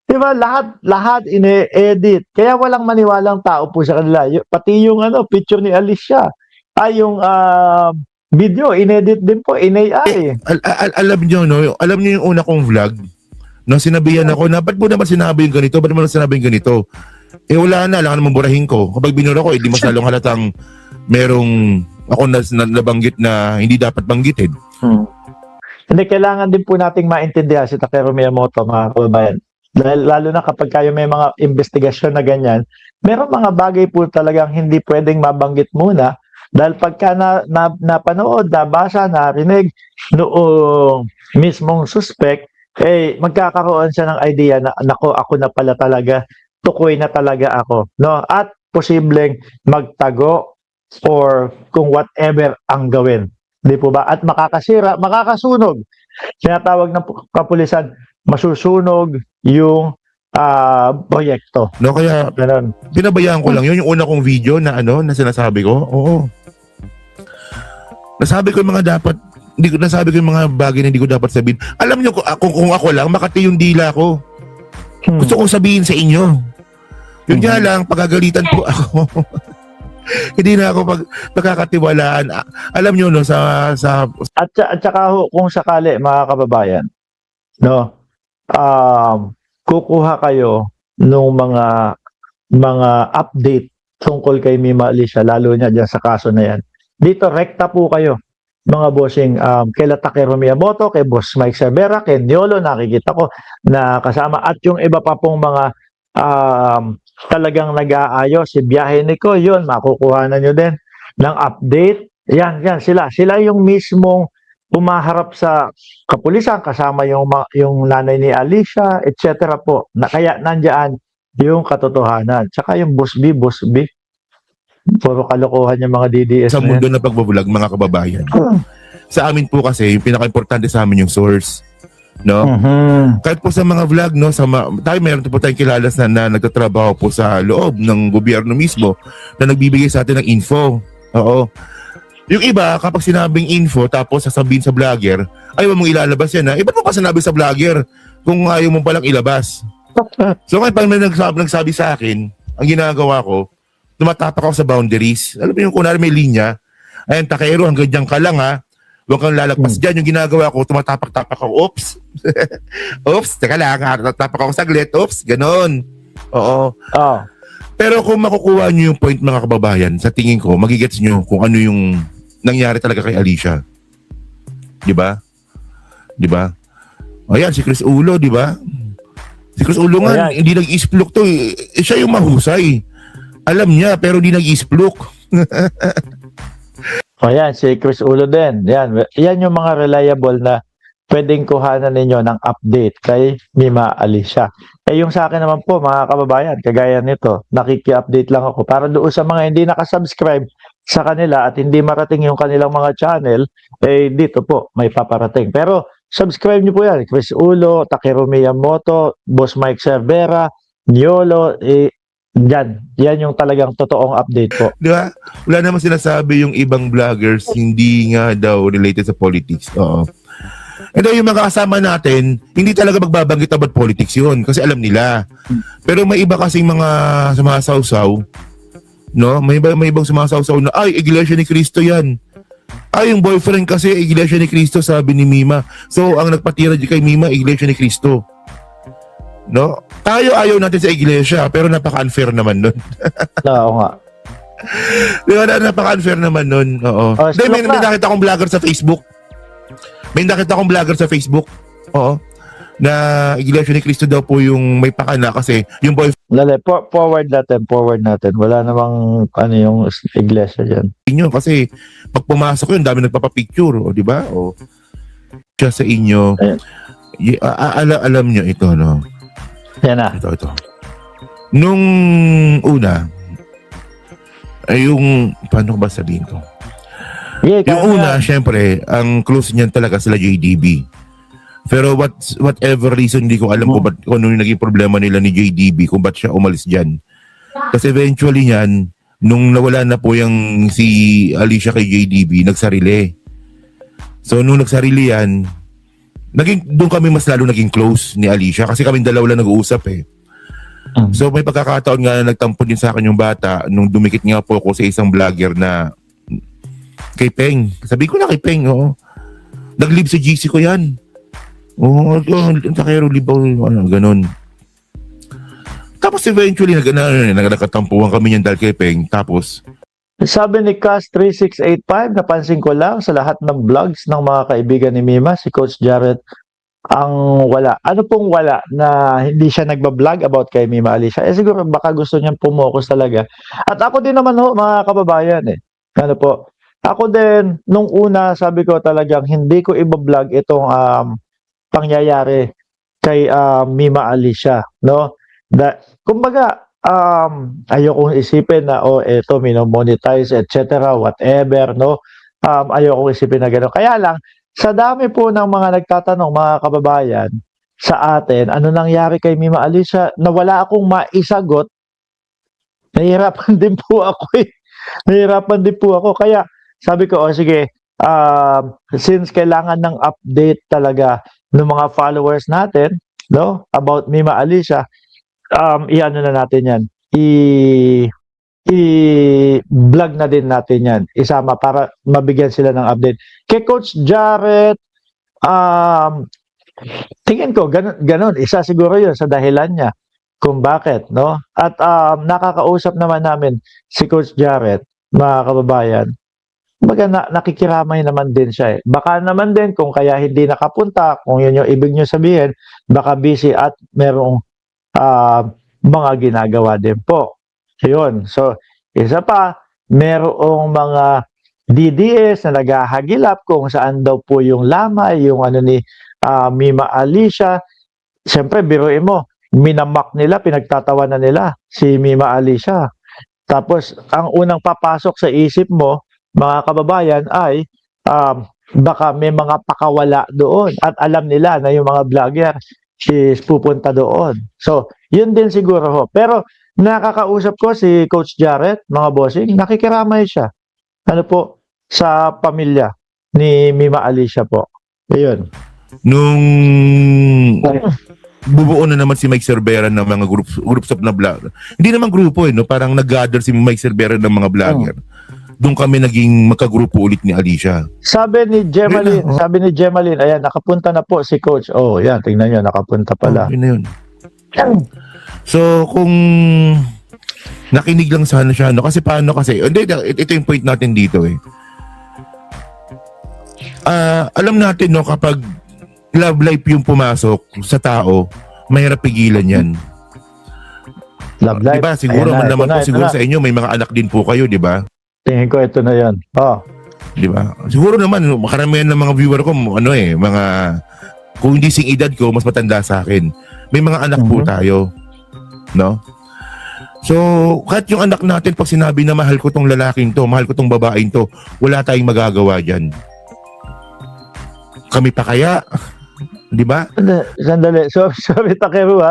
'Di ba lahat ine-edit. Kaya walang maniwalang tao po sa kanila. Pati yung picture ni Alicia, yung video inedit din po in AI. Alam niyo, no, alam niyo yung una kong vlog, no, sinabihan ako na, ba't mo naman sinabi yung ganito? Ba't mo naman sinabi yung ganito? Eh wala na, lang naman burahin ko. Kapag binura ko, di masyadong halatang merong ako nabanggit na hindi dapat banggitin. Hindi, kailangan din po nating maintindihan si Takeru Miyamoto, mga kababayan. Dahil lalo na kapag kayo may mga investigasyon na ganyan, meron mga bagay po talagang hindi pwedeng mabanggit muna. Dahil pagka napanood, nabasa, narinig noong mismong suspect, magkakaroon siya ng idea na, nako, ako na pala talaga, tukoy na talaga ako. No? At posibleng magtago or kung whatever ang gawin. Di po ba? At makakasira, makakasunog. Sinatawag ng kapulisan, masusunog yung proyekto. No, kaya Ganun. pinabayaan ko lang yun, yung una kong video na na sinasabi ko. Oo. Nasabi ko yung mga dapat, hindi ko nasabi ko yung mga bagay na hindi ko dapat sabihin. Alam niyo kung ako lang, makati yung dila ko. Gusto kong sabihin sa inyo. Yun nga lang, pagagalitan po ako. Hindi na ako pagkakatiwalaan. Alam niyo, no, sa At saka kung sakali, mga kababayan, no, kukuha kayo nung mga update tungkol kay Mima Alicia, lalo niya dyan sa kaso na yan. Dito, rekta po kayo, mga bossing, kay Takeru Miyamoto, kay Boss Mike Cervera, kay Niolo, nakikita ko na kasama, at yung iba pa pong mga talagang nag-aayos, si Biyahe Nico, yun, makukuha na nyo din ng update. Yan, sila. Sila yung mismong pumaharap sa kapulisan, kasama yung nanay ni Alicia, etc. po. Kaya nandiyan yung katotohanan. Tsaka yung Boss B, puro kalokohan yung mga DDS sa mundo na pagbabulag, mga kababayan. Sa amin po kasi, yung pinaka-importante sa amin yung source. No? Kahit po sa mga vlog, no, tayo meron po tayong kilala na nagtatrabaho po sa loob ng gobyerno mismo na nagbibigay sa atin ng info. Oo. Yung iba, kapag sinabing info tapos sasabihin sa vlogger, ayaw mong ilalabas yan, ha? Ba't mo pa sinabi sa vlogger kung ayaw mo palang ilabas? So ngayon, pag nagsabi sa akin, ang ginagawa ko, tumatapak ako sa boundaries. Alam mo yung kunwari may linya, ayun, Takeru, hanggang dyan ka lang, ha? Huwag kang lalagpas dyan. Yung ginagawa ko, tumatapak-tapak ako. Oops. Oops, teka lang, tapak ako saglit. Oops, ganon. Oo. Pero kung makukuha nyo yung point, mga kababayan, sa tingin ko, magigets nyo kung ano yung nangyari talaga kay Alicia. Diba? Diba? Ayan, si Chris Ulo, diba? Si Chris Ulo nga, hindi nag-isplok to. Siya yung mahusay. Alam niya, pero di nag-isplok. Yan, si Chris Ulo din. Yan yung mga reliable na pwedeng kuhanan ninyo ng update kay Mima Alicia. Yung sa akin naman po, mga kababayan, kagaya nito, nakiki-update lang ako para doon sa mga hindi nakasubscribe sa kanila at hindi marating yung kanilang mga channel, dito po, may paparating. Pero subscribe nyo po yan. Chris Ulo, Takeru Miyamoto, Boss Mike Cervera, Niolo, yan yung talagang totoong update po. Di ba? Wala naman sinasabi yung ibang vloggers hindi nga daw related sa politics. Oo. And then yung mga kasama natin, hindi talaga magbabanggit about politics yun kasi alam nila. Pero may iba kasing mga sumasawsaw, no? May ibang sumasawsaw na, ay, Iglesia ni Cristo yan. Ay, yung boyfriend kasi, Iglesia ni Cristo, sabi ni Mima. So, ang nagpatira kay Mima, Iglesia ni Cristo. No? Tayo ayaw natin sa iglesia, pero napaka-unfair naman nun. Oo nga. Di ba, napaka-unfair naman nun. Oo. May nakita akong vlogger sa Facebook. Oo. Na Iglesia ni Cristo daw po yung may pakana kasi yung boyfriend. Forward natin. Wala namang yung iglesia dyan. Inyo kasi pag pumasok yun, dami nagpapapicture. O, di ba? O, siya sa inyo. Alam nyo ito, no? Yan na. Ito. Nung una, paano ba sabihin ko? Yung una, syempre, ang close niyan talaga sila JDB. Pero whatever reason, hindi ko alam kung ano yung naging problema nila ni JDB, kung ba't siya umalis dyan. Kasi eventually yan, nung nawala na po yung si Alicia kay JDB, nagsarili. So nung nagsarili yan, doon kami mas lalo naging close ni Alicia kasi kami dalawa lang nag-uusap eh. So may pagkakataon nga na nagtampo din sa akin yung bata nung dumikit nga po ako sa isang vlogger na kay Peng. Sabi ko na kay Peng, oo. Nag-live sa GC ko yan. Oo, takero libaw, ano, ganun. Tapos eventually, nagkatampuhan kami niyan dahil kay Peng. Tapos, Sabi ni Cas3685, napansin ko lang sa lahat ng vlogs ng mga kaibigan ni Mima, si Coach Jarrett ang wala. Ano pong wala na hindi siya nagbablog about kay Mima Alicia? Siguro baka gusto niyang pumokus talaga. At ako din naman ho, mga kababayan Ano po? Ako din, nung una, sabi ko talagang hindi ko ibablog itong pangyayari kay Mima Alicia, no? Kumbaga, ayokong isipin na eto mino-monetize etc. whatever, no? Ayokong isipin na gano'n. Kaya lang sa dami po ng mga nagtatanong, mga kababayan, sa atin, ano nangyari kay Mima Alicia na wala akong maisagot, nahihirapan din po ako Nahihirapan din po ako. Kaya sabi ko, sige, since kailangan ng update talaga ng mga followers natin, no, about Mima Alicia, i-ano na natin yan. I-vlog na din natin yan. Isama para mabigyan sila ng update. Kay Coach Jarrett, tingin ko, ganun. Isa siguro yun sa dahilan niya kung bakit, no? At nakakausap naman namin si Coach Jarrett, mga kababayan. Baga nakikiramay naman din siya Baka naman din kung kaya hindi nakapunta, kung yun yung ibig nyo sabihin, baka busy at merong mga ginagawa din po. Yun. So, isa pa, merong mga DDS na naghahagilap kung saan daw po yung lamay, yung ano ni Mima Alicia. Siyempre, biruin mo, minamak nila, pinagtatawanan nila si Mima Alicia. Tapos, ang unang papasok sa isip mo, mga kababayan, ay baka may mga pakawala doon at alam nila na yung mga vlogger is pupunta doon. So, yun din siguro ho. Pero, nakakausap ko si Coach Jarrett, mga bossing, nakikiramay siya. Ano po, sa pamilya ni Mima Alicia po. Ayun. nung bubuo na naman si Mike Cervera ng mga groups of na vlogger. Hindi naman grupo no? Parang nag-gather si Mike Cervera ng mga vlogger. Doon kami naging magkagrupo ulit ni Alicia. Sabi ni Gemaline, ayan, nakapunta na po si Coach. Oh, yan, tingnan nyo, nakapunta pala. Yun na yun. So, kung nakinig lang sana siya, no? Kasi paano kasi, ito yung point natin dito alam natin, no, kapag love life yung pumasok sa tao, mahirap pigilan yan. Love life. Diba? Siguro man naman po, siguro sa inyo, may mga anak din po kayo, di ba? Tingin ko ito na yan. Di ba? Siguro naman, karamihan ng mga viewer ko, mga, kung hindi sing edad ko, mas matanda sa akin. May mga anak po tayo. No? So, kahit yung anak natin, pag sinabi na mahal ko tong lalaking to, mahal ko tong babaeng to, wala tayong magagawa dyan. Kami pa kaya? Di ba? Sandali. So, sabi Takeru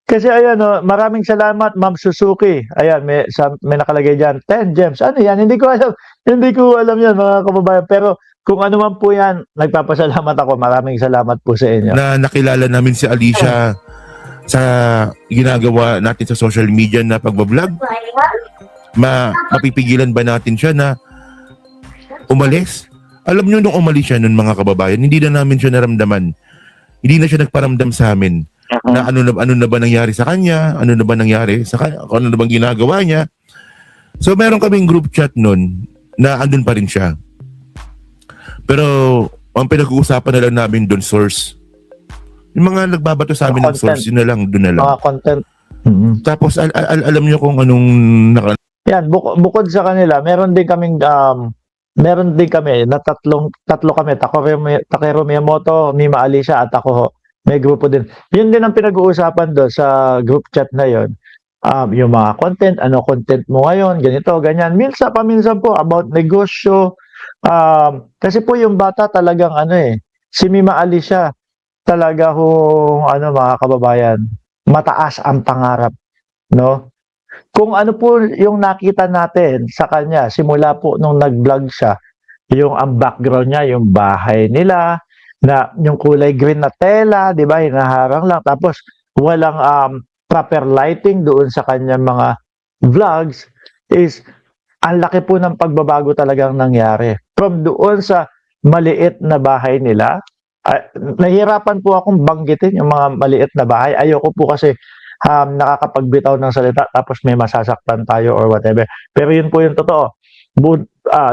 kasi ayan, maraming salamat, Ma'am Suzuki. Ayan, may nakalagay dyan, 10 gems. Ano yan? Hindi ko alam yan, mga kababayan. Pero kung ano man po yan, nagpapasalamat ako. Maraming salamat po sa inyo. Na nakilala namin si Alicia sa ginagawa natin sa social media na pagbablog. Mapipigilan ba natin siya na umalis? Alam nyo, nung umalis siya nun, mga kababayan, hindi na namin siya naramdaman. Hindi na siya nagparamdam sa amin. Na ano na ba nangyari sa kanya, ano na ba nangyari sa kanya, ano na bang ginagawa niya. So meron kaming group chat nun na andun pa rin siya. Pero ang pinag-uusapan na lang namin doon, source. Yung mga nagbabato sa amin ng source, yun na lang, doon na lang. Mga content. Tapos alam niyo kung anong Yan, bukod sa kanila, meron din kami na tatlo kami, Takeru Miyamoto, Mima Alicia at ako ho. May grupo din. Yun din ang pinag-uusapan doon sa group chat na yon. Yung mga content, ano content mo ngayon, ganito, ganyan. Paminsan po about negosyo. Kasi po yung bata talagang si Mima Alicia talaga mga kababayan, mataas ang pangarap, no? Kung ano po yung nakita natin sa kanya simula po nung nag-vlog siya, yung ang background niya, yung bahay nila, na yung kulay green na tela, di ba, hinaharang lang. Tapos walang proper lighting doon sa kanyang mga vlogs is ang laki po ng pagbabago talagang nangyari. From doon sa maliit na bahay nila, nahihirapan po akong banggitin yung mga maliit na bahay. Ayoko po kasi nakakapagbitaw ng salita tapos may masasaktan tayo or whatever. Pero yun po yung totoo.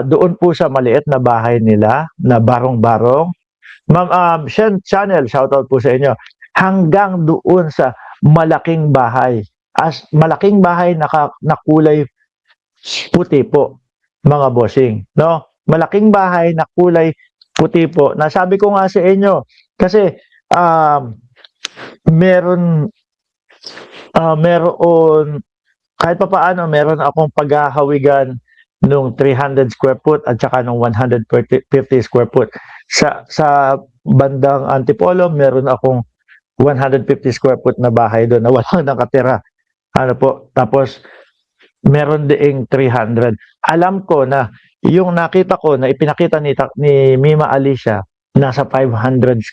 Doon po sa maliit na bahay nila na barong-barong. Ma'am, Shen Channel, shoutout po sa inyo. Hanggang doon sa malaking bahay. As malaking bahay na kulay puti po, mga bossing. No? Malaking bahay na kulay puti po. Nasabi ko nga sa inyo, kasi meron kahit pa paano, meron akong paghahawigan nung 300 square foot at saka nung 150 square foot. Sa bandang Antipolo, meron akong 150 square foot na bahay doon na walang nakatira. Ano po? Tapos, meron diing 300. Alam ko na yung nakita ko na ipinakita ni Mima Alicia, nasa 500.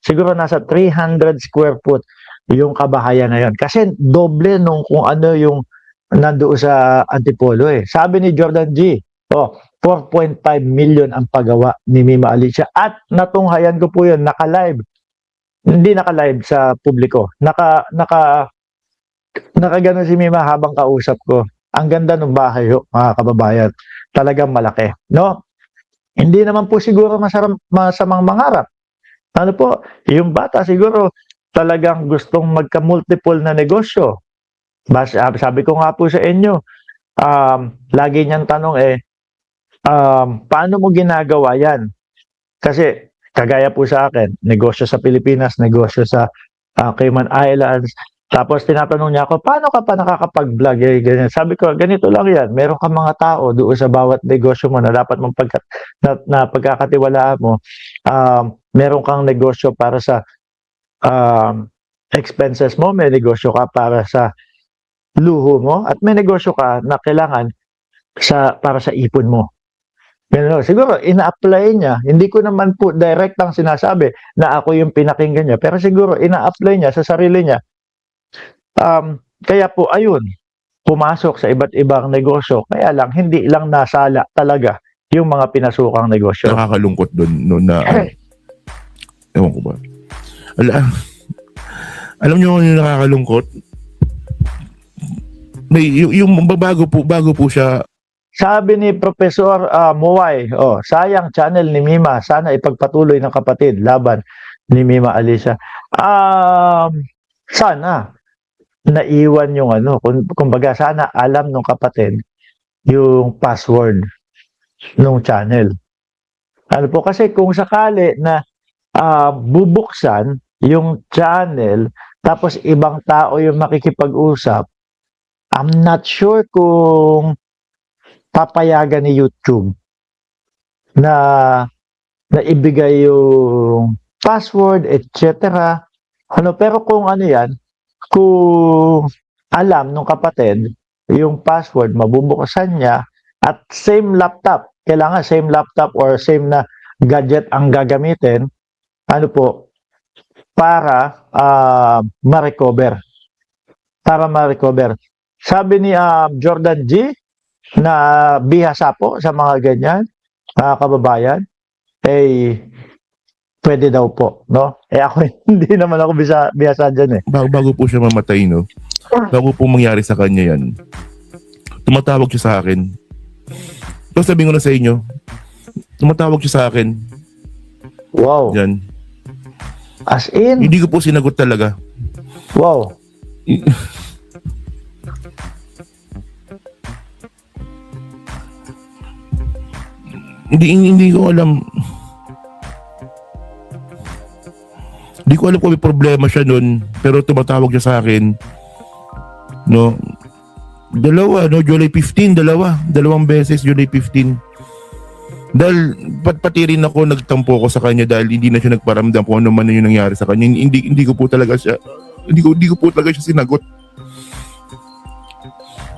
Siguro nasa 300 square foot yung kabahayan na yun. Kasi doble nung kung ano yung nandoon sa Antipolo eh. Sabi ni Jordan G, 4.5 million ang pagawa ni Mima Alicia. At natunghayan ko po yun, naka-live. Hindi naka-live sa publiko. Nakagano si Mima habang kausap ko. Ang ganda ng bahay, mga kababayan. Talagang malaki. No? Hindi naman po siguro masamang mangarap. Ano po, yung bata siguro talagang gustong magka-multiple na negosyo. Sabi ko nga po sa inyo, lagi niyang tanong paano mo ginagawa yan? Kasi kagaya po sa akin, negosyo sa Pilipinas, negosyo sa Cayman Islands. Tapos tinatanong niya ako, paano ka pa nakakapag-vlog? Ganyan. Sabi ko, ganito lang yan. Meron ka mga tao doon sa bawat negosyo mo na dapat mong pagkakatiwalaan mo. Meron kang negosyo para sa expenses mo, may negosyo ka para sa luho mo, at may negosyo ka na kailangan para sa ipon mo. Siguro, ina-apply niya. Hindi ko naman po direktang sinasabi na ako yung pinakinggan niya, pero siguro, ina-apply niya sa sarili niya. Kaya po, ayun, pumasok sa iba't ibang negosyo. Kaya lang, hindi lang nasala talaga yung mga pinasukang negosyo. Nakakalungkot doon na ewan ko ba. Alam niyo yung nakakalungkot? Yung bago po siya. Sabi ni Professor Muway, sayang channel ni Mima, sana ipagpatuloy ng kapatid laban ni Mima Alicia. Sana naiwan yung kumbaga sana alam ng kapatid yung password ng channel. Ano po, kasi kung sakali na bubuksan yung channel tapos ibang tao yung makikipag-usap, I'm not sure kung papayagan ni YouTube na ibigay yung password, etc. Pero kung yan, kung alam ng kapatid yung password, mabubuksan niya at same laptop, kailangan same laptop or same na gadget ang gagamitin, para ma-recover. Sabi ni Jordan G na bihasa po sa mga ganyan, kababayan, pwede daw po, no? Ako hindi naman ako bihasa dyan eh. Bago po siya mamatay, no? Bago po mangyari sa kanya yan, tumatawag siya sa akin. Tapos sabihin ko na sa inyo, tumatawag siya sa akin. Wow. Yan. As in? Hindi ko po sinagot talaga. Wow. Hindi ko alam. Hindi ko alam kung may problema siya nun, pero tumatawag siya sa akin. No? July 15, dalawang beses July 15. Dahil pati rin ako nagtampo ko sa kanya dahil hindi na siya nagparamdam kung ano man yung nangyari sa kanya. Hindi ko po talaga siya sinagot.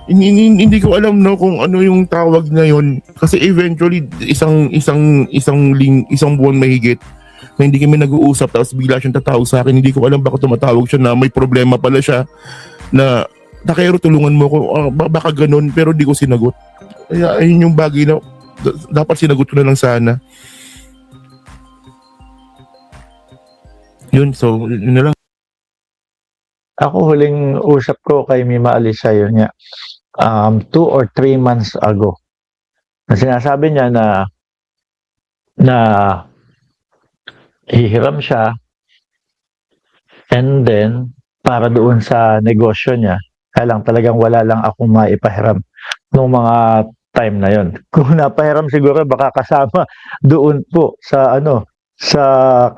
hindi ko alam no kung ano yung tawag na yon kasi eventually isang buwan mahigit na hindi kami nag-uusap tapos bigla siyang tatawag sa akin. Hindi ko alam bakit tumatawag siya na may problema pala siya na Takero tulungan mo ko. Baka ganun pero di ko sinagot. Kaya ayun yung bagay na dapat sinagot ko na lang sana. Yun, so yun na lang. Ako huling usap ko kay Mima Alisa yun nga. 2 or 3 months ago. Na sinasabi niya na hihiram siya and then para doon sa negosyo niya. Kaya lang talagang wala lang akong maipahiram nung mga time na yon. Kung napahiram siguro baka kasama doon po sa sa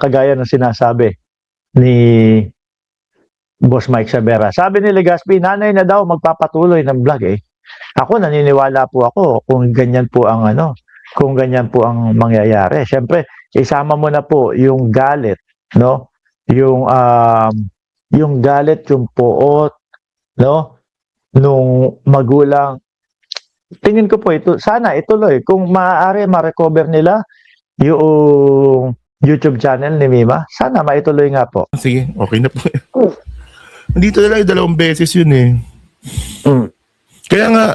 kagaya ng sinasabi ni Boss Mike Sabera. Sabi ni Legaspi, nanay na daw magpapatuloy ng vlog eh. Ako naniniwala po ako kung ganyan po ang kung ganyan po ang mangyayari. Siyempre, isama mo na po yung galit, no? Yung galit, yung poot, no? Nung magulang. Tingin ko po ito, sana ituloy. Kung maaari ma-recover nila yung YouTube channel ni Mima, sana maituloy nga po. Sige, okay na po. Dito na lang 2 beses yun eh. Kaya nga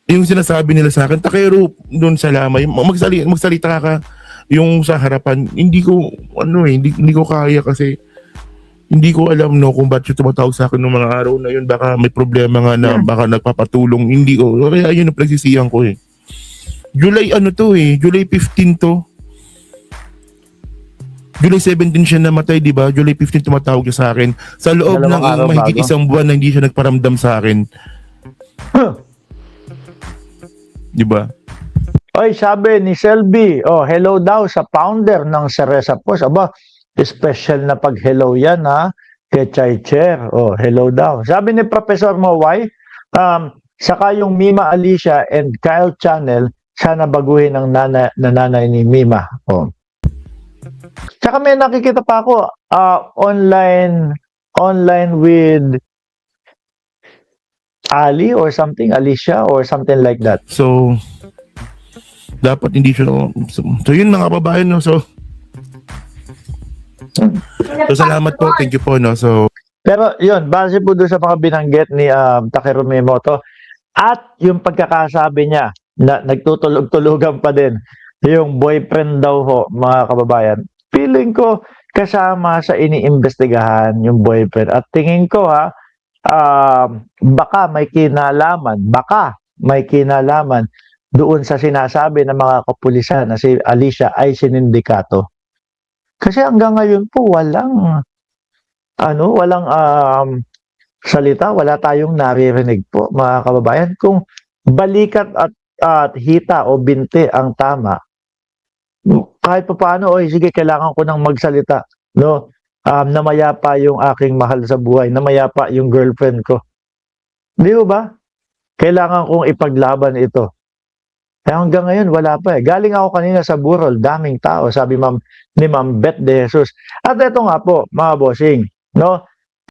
yung sinasabi nila sa akin, Takero doon sa lamay, magsalita ka yung sa harapan, hindi ko hindi ko kaya kasi hindi ko alam kung bakit yung tumatawag sa akin nung mga araw na yun, baka may problema nga na baka nagpapatulong, hindi ko, kaya yun ang pinagsisihan ko eh. July July 15 to. July 17 siya namatay, di ba? July 15 tumatawag siya sa akin. Sa loob ng mahigit isang buwan na hindi siya nagparamdam sa akin. Di ba? Oy, sabi ni Selby, hello daw sa founder ng Cereza Post. Aba, special na pag-hello yan ha. Kay Chai Chair. Hello daw. Sabi ni Professor Mawai, saka yung Mima Alicia and Kyle Channel, sana baguhin ang nanay ni Mima. Tsaka may nakikita pa ako online with Ali or something, Alicia or something like that. So, dapat hindi siya so yun mga kababayan so salamat po, thank you po so pero yun, base po doon sa mga binanggit ni Takero Miyamoto at yung pagkakasabi niya na nagtutulog-tulugan pa din yung boyfriend daw ho, mga kababayan. Feeling ko kasama sa iniimbestigahan yung boyfriend. At tingin ko baka may kinalaman doon sa sinasabi ng mga kapulisan na si Alicia ay sinindikato. Kasi hanggang ngayon po walang salita, wala tayong naririnig po, mga kababayan. Kung balikat at hita o binti ang tama, kahit pa paano, sige, kailangan ko nang magsalita, no? Namayapa yung aking mahal sa buhay, namayapa yung girlfriend ko. Di ba? Kailangan kong ipaglaban ito. Hanggang ngayon, wala pa eh. Galing ako kanina sa Burol, daming tao, sabi ni Ma'am Beth De Jesus. At ito nga po, mga bossing, no?